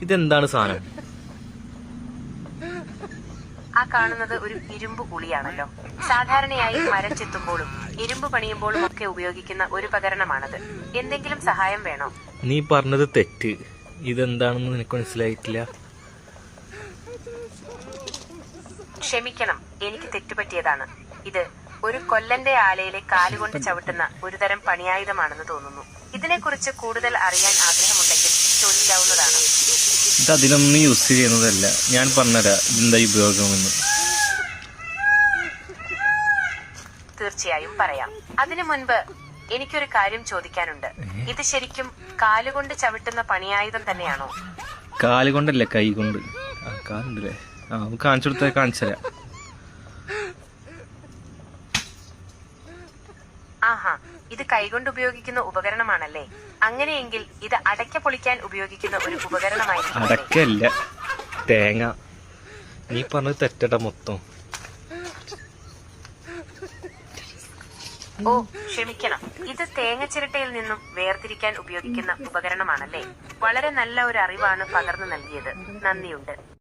ഇതെന്താണ് സാധനം? ആ കാണുന്നത് ഒരു ഇരുമ്പ് ഉളിയാണല്ലോ. സാധാരണയായി മരം ചെത്തുമ്പോഴും ഇരുമ്പ് പണിയുമ്പോഴും ഒക്കെ ഉപയോഗിക്കുന്ന ഒരു ഉപകരണമാണത്. എന്തെങ്കിലും സഹായം വേണോ? നീ പറഞ്ഞത് തെറ്റ്. ഇതെന്താണെന്ന് നിനക്ക് മനസ്സിലായിട്ടില്ല. ക്ഷമിക്കണം, എനിക്ക് തെറ്റുപറ്റിയതാണ്. ഇത് ഒരു കൊല്ലന്റെ ആലയിലെ കാലുകൊണ്ട് ചവിട്ടുന്ന ഒരുതരം പണിയായുധമാണെന്ന് തോന്നുന്നു. ഇതിനെക്കുറിച്ച് കൂടുതൽ അറിയാൻ ആഗ്രഹമുണ്ടെങ്കിൽ ചോദിക്കാവുന്നതാണ്. ഇത് അതിലൊന്നും യൂസ് ചെയ്യുന്നതല്ല. ഞാൻ പറഞ്ഞുതരാം ഇതെന്താ ഉപയോഗമെന്ന്. തീർച്ചയായും പറയാം. അതിനു മുൻപ് എനിക്കൊരു കാര്യം ചോദിക്കാനുണ്ട്. ഇത് ശരിക്കും കാലുകൊണ്ട് ചവിട്ടുന്ന പണിയായുധം തന്നെയാണോ? കാലുകൊണ്ടല്ല, കൈ കൊണ്ട്. കാലുണ്ടല്ലേ? കാണിച്ചു കൊടുത്താൽ കാണിച്ചുതരാം. ആഹാ, ഇത് കൈകൊണ്ട് ഉപയോഗിക്കുന്ന ഉപകരണമാണല്ലേ? അങ്ങനെയെങ്കിൽ ഇത് അടയ്ക്ക പൊളിക്കാൻ ഉപയോഗിക്കുന്ന ഒരു ഉപകരണമായിരിക്കും. അടക്കല്ല, തേങ്ങ. നീ പറഞ്ഞത് തെറ്റട മൊത്തം. ഓ ക്ഷമിക്കണം, ഇത് തേങ്ങ ചിരട്ടയിൽ നിന്നും വേർതിരിക്കാൻ ഉപയോഗിക്കുന്ന ഉപകരണമാണല്ലേ? വളരെ നല്ല ഒരു അറിവാണ് പകർന്നു നൽകിയത്. നന്ദിയുണ്ട്.